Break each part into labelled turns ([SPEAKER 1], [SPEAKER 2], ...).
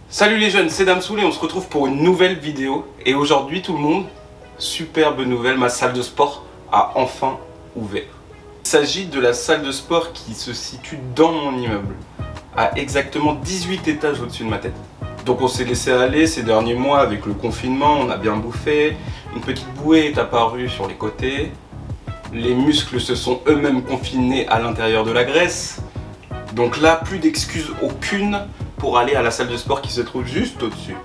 [SPEAKER 1] Salut les jeunes, c'est Damsoul et on se retrouve pour une nouvelle vidéo. Et aujourd'hui tout le monde, superbe nouvelle, ma salle de sport a enfin ouvert. Il s'agit de la salle de sport qui se situe dans mon immeuble, à exactement 18 étages au-dessus de ma tête. Donc on s'est laissé aller ces derniers mois avec le confinement, on a bien bouffé, une petite bouée est apparue sur les côtés, les muscles se sont eux-mêmes confinés à l'intérieur de la graisse. Donc là, plus d'excuses aucune pour aller à la salle de sport qui se trouve juste au-dessus.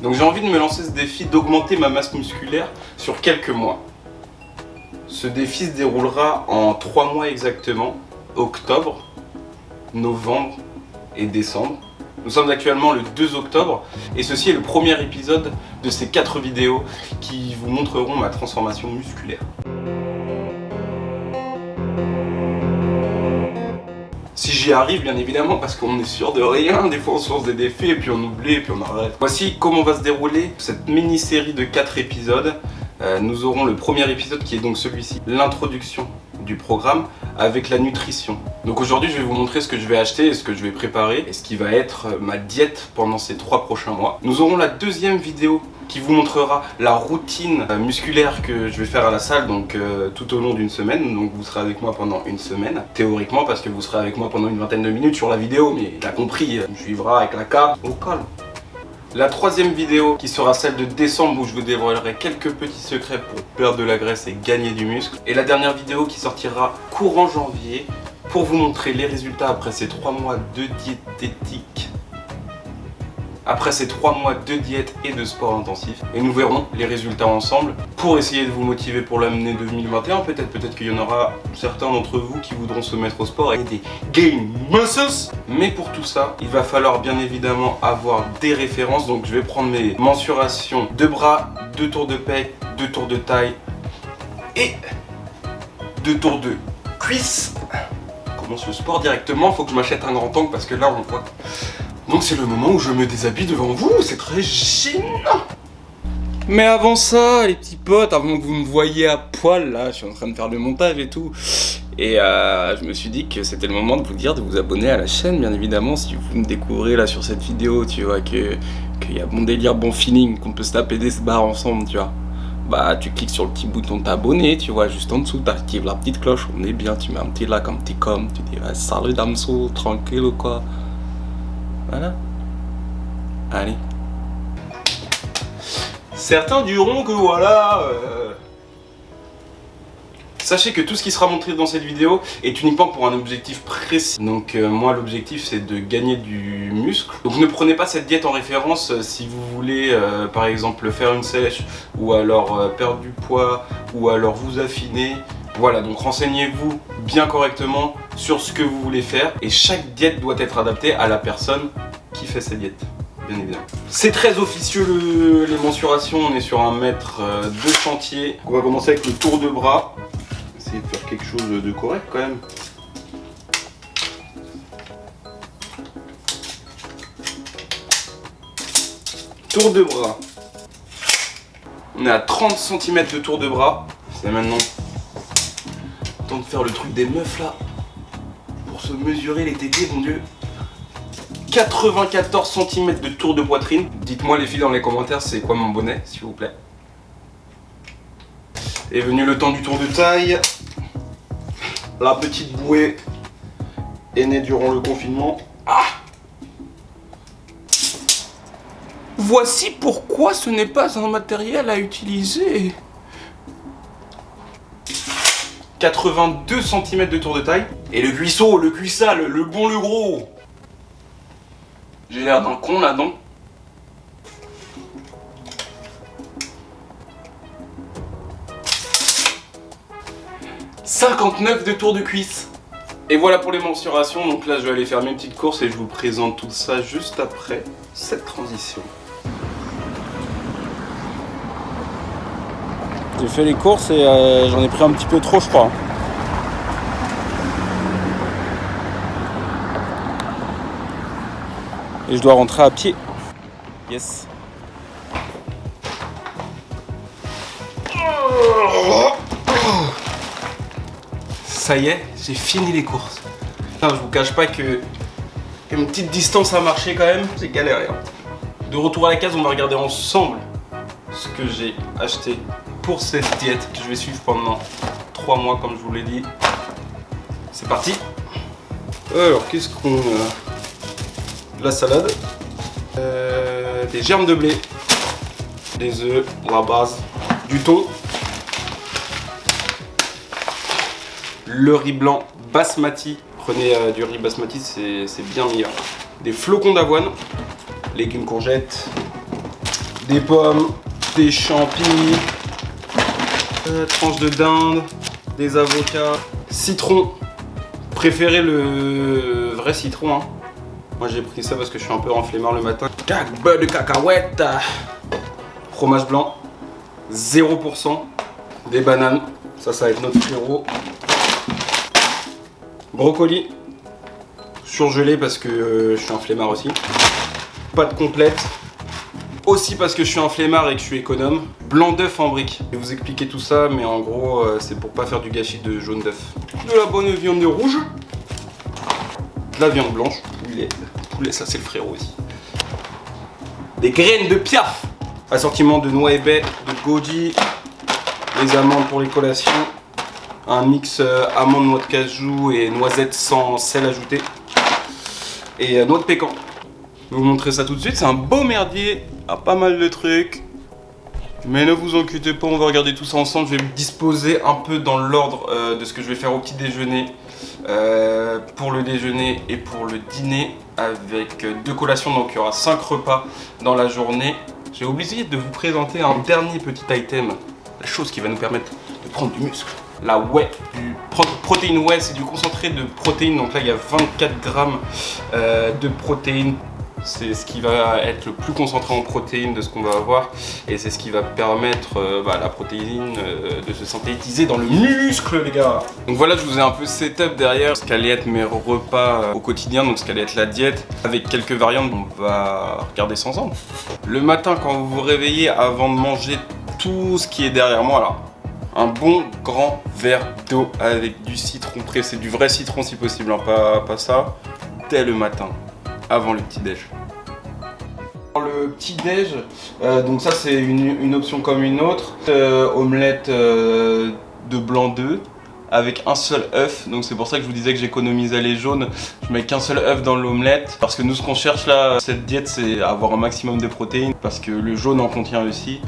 [SPEAKER 1] Donc j'ai envie de me lancer ce défi d'augmenter ma masse musculaire sur quelques mois. Ce défi se déroulera en 3 mois exactement, octobre, novembre et décembre. Nous sommes actuellement le 2 octobre et ceci est le premier épisode de ces 4 vidéos qui vous montreront ma transformation musculaire. Si j'y arrive, bien évidemment, parce qu'on est sûr de rien, des fois on se lance des défis et puis on oublie et puis on arrête. Voici comment va se dérouler cette mini-série de 4 épisodes. Nous aurons le premier épisode qui est donc celui-ci, l'introduction du programme avec la nutrition. Donc aujourd'hui je vais vous montrer ce que je vais acheter et ce que je vais préparer et ce qui va être ma diète pendant ces 3 prochains mois. Nous aurons la deuxième vidéo qui vous montrera la routine musculaire que je vais faire à la salle donc tout au long d'une semaine. Donc vous serez avec moi pendant une semaine, théoriquement parce que vous serez avec moi pendant une vingtaine de minutes sur la vidéo, mais t'as compris, je suivra avec la carte au calme. La troisième vidéo qui sera celle de décembre où je vous dévoilerai quelques petits secrets pour perdre de la graisse et gagner du muscle. Et la dernière vidéo qui sortira courant janvier pour vous montrer les résultats après ces 3 mois de diététique. Après ces 3 mois de diète et de sport intensif. Et nous verrons les résultats ensemble pour essayer de vous motiver pour l'année 2021. Peut-être qu'il y en aura certains d'entre vous qui voudront se mettre au sport et des gain muscles. Mais pour tout ça, il va falloir bien évidemment avoir des références. Donc je vais prendre mes mensurations de bras, 2 tours de pec, 2 tours de taille et 2 tours de cuisses. On commence le sport directement, faut que je m'achète un grand angle parce que là on voit. Donc c'est le moment où je me déshabille devant vous, c'est très gênant. Mais avant ça, les petits potes, avant que vous me voyiez à poil, là, je suis en train de faire le montage et tout. Et je me suis dit que c'était le moment de vous dire de vous abonner à la chaîne, bien évidemment, si vous me découvrez là sur cette vidéo, tu vois, qu'il y a bon délire, bon feeling, qu'on peut se taper des barres ensemble, tu vois. Bah tu cliques sur le petit bouton t'abonner, tu vois, juste en dessous, t'actives la petite cloche, on est bien, tu mets un petit like, un petit com, tu dis ah, salut Damsoul, tranquille ou quoi. Voilà. Allez. Certains diront que voilà... Sachez que tout ce qui sera montré dans cette vidéo est uniquement pour un objectif précis. Donc moi l'objectif c'est de gagner du muscle. Donc ne prenez pas cette diète en référence si vous voulez par exemple faire une sèche ou alors perdre du poids ou alors vous affiner. Voilà, donc renseignez-vous bien correctement sur ce que vous voulez faire et chaque diète doit être adaptée à la personne qui fait cette diète, bien évidemment. C'est très officieux les mensurations, on est sur 1 mètre de chantier. On va commencer avec le tour de bras. Essayer de faire quelque chose de correct quand même. Tour de bras. On est à 30 cm de tour de bras. C'est maintenant temps de faire le truc des meufs là. Pour se mesurer les tétés, mon dieu. 94 cm de tour de poitrine. Dites-moi les filles dans les commentaires c'est quoi mon bonnet, s'il vous plaît. Est venu le temps du tour de taille. La petite bouée est née durant le confinement. Ah! Voici pourquoi ce n'est pas un matériel à utiliser. 82 cm de tour de taille. Et le cuisseau, le cuissal, le bon, le gros. J'ai l'air d'un con là, non? « 59 de tour de cuisse. Et voilà pour les mensurations. Donc là, je vais aller faire mes petites courses et je vous présente tout ça juste après cette transition. J'ai fait les courses et j'en ai pris un petit peu trop, je crois. Et je dois rentrer à pied. Yes. Ça y est, j'ai fini les courses. Je vous cache pas que une petite distance à marcher quand même, j'ai galéré. De retour à la case, on va regarder ensemble ce que j'ai acheté pour cette diète que je vais suivre pendant 3 mois comme je vous l'ai dit. C'est parti. Alors qu'est-ce qu'on a? La salade, des germes de blé, des œufs, la base, du thon, le riz blanc basmati. Prenez du riz basmati, c'est bien meilleur. Des flocons d'avoine, légumes courgettes, des pommes, des champignons, tranches de dinde, des avocats, citron. Préférez le vrai citron, hein. Moi j'ai pris ça parce que je suis un peu renflemmard le matin. Beurre de cacahuète, fromage blanc, 0%, des bananes, ça va être notre frérot. Brocoli, surgelé parce que je suis un flemmard aussi. Pâte complète, aussi parce que je suis un flemmard et que je suis économe. Blanc d'œuf en brique. Je vais vous expliquer tout ça, mais en gros, c'est pour pas faire du gâchis de jaune d'œuf. De la bonne viande rouge. De la viande blanche. Poulet, ça c'est le frérot aussi. Des graines de piaf. Assortiment de noix et baies, de goji. Les amandes pour les collations. Un mix amandes, noix de cajou et noisettes sans sel ajouté. Et noix de pécan. Je vais vous montrer ça tout de suite. C'est un beau merdier. Ah, pas mal de trucs. Mais ne vous inquiétez pas, on va regarder tout ça ensemble. Je vais me disposer un peu dans l'ordre de ce que je vais faire au petit déjeuner, pour le déjeuner et pour le dîner, avec 2 collations. Donc il y aura 5 repas dans la journée. J'ai oublié de vous présenter un dernier petit item, la chose qui va nous permettre de prendre du muscle. La whey, du protéine whey, c'est du concentré de protéines. Donc là il y a 24 grammes de protéines. C'est ce qui va être le plus concentré en protéines de ce qu'on va avoir. Et c'est ce qui va permettre la protéine de se synthétiser dans le muscle, les gars. Donc voilà, je vous ai un peu setup derrière ce qu'allait être mes repas au quotidien, donc ce qu'allait être la diète, avec quelques variantes. On va regarder ça ensemble. Le matin, quand vous vous réveillez, avant de manger tout ce qui est derrière moi là, un bon grand verre d'eau avec du citron pressé, du vrai citron si possible, hein, pas ça, dès le matin. Avant le petit déj. Le petit déj, donc ça c'est une option comme une autre. Omelette de blanc d'œuf avec un seul œuf. Donc c'est pour ça que je vous disais que j'économisais les jaunes. Je mets qu'un seul œuf dans l'omelette parce que nous ce qu'on cherche là, cette diète, c'est avoir un maximum de protéines parce que le jaune en contient aussi.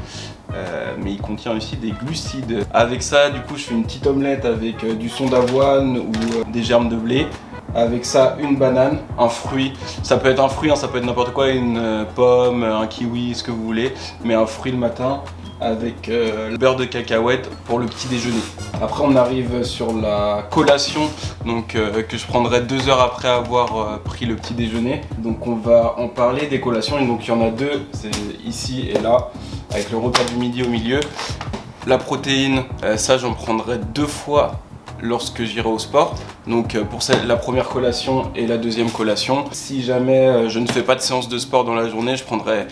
[SPEAKER 1] Mais il contient aussi des glucides. Avec ça, du coup, je fais une petite omelette avec du son d'avoine ou des germes de blé. Avec ça, une banane, un fruit. Ça peut être un fruit, hein, ça peut être n'importe quoi, une pomme, un kiwi, ce que vous voulez. Mais un fruit le matin avec le beurre de cacahuète pour le petit déjeuner. Après, on arrive sur la collation, donc que je prendrai 2 heures après avoir pris le petit déjeuner. Donc on va en parler des collations. Et donc il y en a 2, c'est ici et là, avec le repas du midi au milieu. La protéine, ça j'en prendrai 2 fois lorsque j'irai au sport, donc pour la première collation et la deuxième collation. Si jamais je ne fais pas de séance de sport dans la journée, je prendrai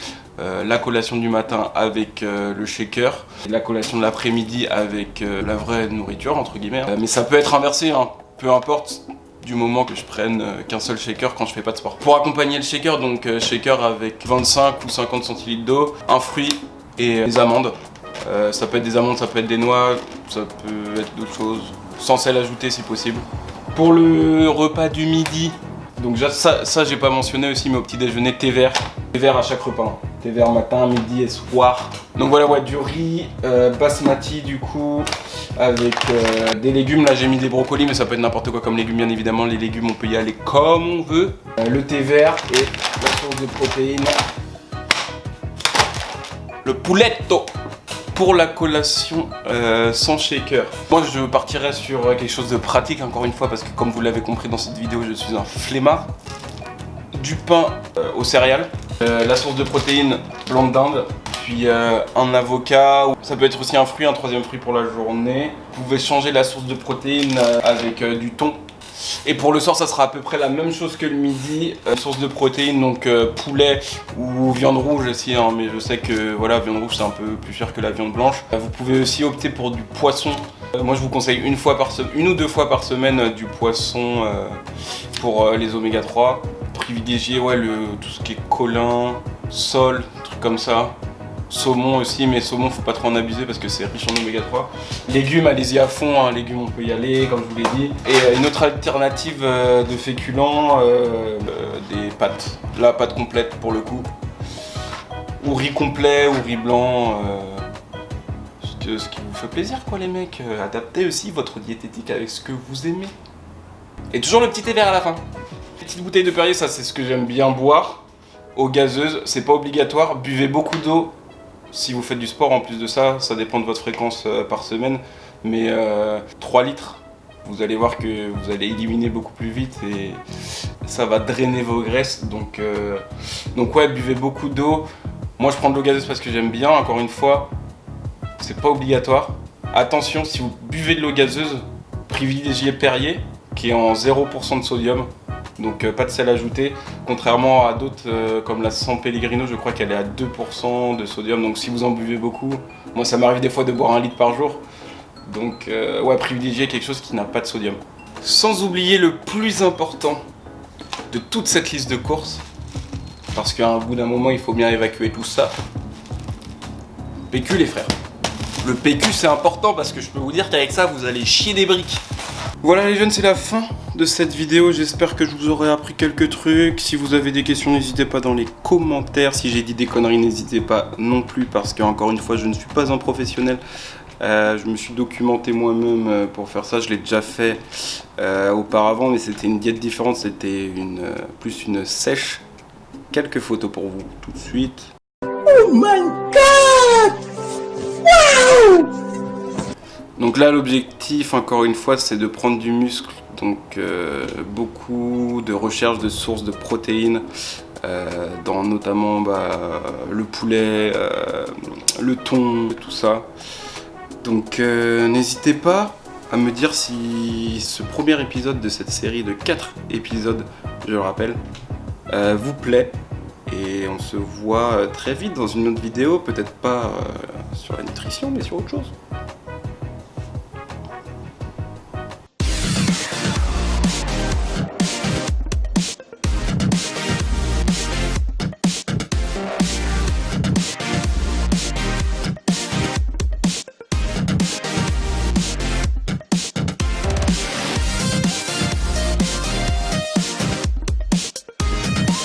[SPEAKER 1] la collation du matin avec le shaker, et la collation de l'après-midi avec la vraie nourriture entre guillemets. Mais ça peut être inversé, hein, peu importe, du moment que je prenne qu'un seul shaker quand je fais pas de sport. Pour accompagner le shaker, donc shaker avec 25 ou 50 centilitres d'eau, un fruit et des amandes. Ça peut être des amandes, ça peut être des noix, ça peut être d'autres choses. Sans sel ajouté si possible. Pour le repas du midi, donc ça j'ai pas mentionné aussi, mais au petit déjeuner, thé vert. Thé vert à chaque repas, hein. Thé vert matin, midi et soir. Donc voilà, ouais, du riz basmati du coup, avec des légumes. Là j'ai mis des brocolis, mais ça peut être n'importe quoi comme légumes, bien évidemment. Les légumes on peut y aller comme on veut. Le thé vert et la source de protéines, le pouletto. Pour la collation sans shaker, moi je partirais sur quelque chose de pratique encore une fois parce que comme vous l'avez compris dans cette vidéo, je suis un flemmard. Du pain aux céréales, la source de protéines blanc de dinde, puis un avocat, ça peut être aussi un fruit, un 3e fruit pour la journée. Vous pouvez changer la source de protéines avec du thon. Et pour le soir, ça sera à peu près la même chose que le midi. Source de protéines, donc poulet ou viande rouge aussi, hein, mais je sais que voilà, viande rouge c'est un peu plus cher que la viande blanche. Vous pouvez aussi opter pour du poisson. Moi je vous conseille une ou 2 fois par semaine du poisson pour les oméga 3. Privilégiez tout ce qui est colin, sole, trucs comme ça. Saumon aussi, mais saumon faut pas trop en abuser parce que c'est riche en oméga 3. Légumes, allez-y à fond, hein. Légumes on peut y aller comme je vous l'ai dit. Et une autre alternative de féculents, des pâtes. La pâte complète pour le coup. Ou riz complet ou riz blanc. Ce qui vous fait plaisir quoi les mecs. Adaptez aussi votre diététique avec ce que vous aimez. Et toujours le petit thé vert à la fin. Petite bouteille de Perrier, ça c'est ce que j'aime bien boire. Eau gazeuse, c'est pas obligatoire. Buvez beaucoup d'eau. Si vous faites du sport, en plus de ça, ça dépend de votre fréquence par semaine, mais 3 litres, vous allez voir que vous allez éliminer beaucoup plus vite et ça va drainer vos graisses, donc ouais, buvez beaucoup d'eau. Moi je prends de l'eau gazeuse parce que j'aime bien, encore une fois, c'est pas obligatoire. Attention, si vous buvez de l'eau gazeuse, privilégiez Perrier, qui est en 0% de sodium. Donc pas de sel ajouté, contrairement à d'autres comme la San Pellegrino, je crois qu'elle est à 2% de sodium, donc si vous en buvez beaucoup, moi ça m'arrive des fois de boire 1 litre par jour, donc ouais, privilégiez quelque chose qui n'a pas de sodium. Sans oublier le plus important de toute cette liste de courses, parce qu'à un bout d'un moment il faut bien évacuer tout ça, PQ les frères. Le PQ c'est important parce que je peux vous dire qu'avec ça vous allez chier des briques. Voilà les jeunes, c'est la fin de cette vidéo, j'espère que je vous aurai appris quelques trucs. Si vous avez des questions, n'hésitez pas dans les commentaires. Si j'ai dit des conneries, n'hésitez pas non plus, parce qu'encore une fois, je ne suis pas un professionnel. Je me suis documenté moi-même pour faire ça, je l'ai déjà fait auparavant, mais c'était une diète différente, c'était plus une sèche. Quelques photos pour vous tout de suite. Oh my god! Wow! Donc là l'objectif encore une fois c'est de prendre du muscle, donc beaucoup de recherche de sources de protéines, dans notamment le poulet, le thon, tout ça. Donc n'hésitez pas à me dire si ce premier épisode de cette série de 4 épisodes, je le rappelle, vous plaît. Et on se voit très vite dans une autre vidéo, peut-être pas sur la nutrition mais sur autre chose.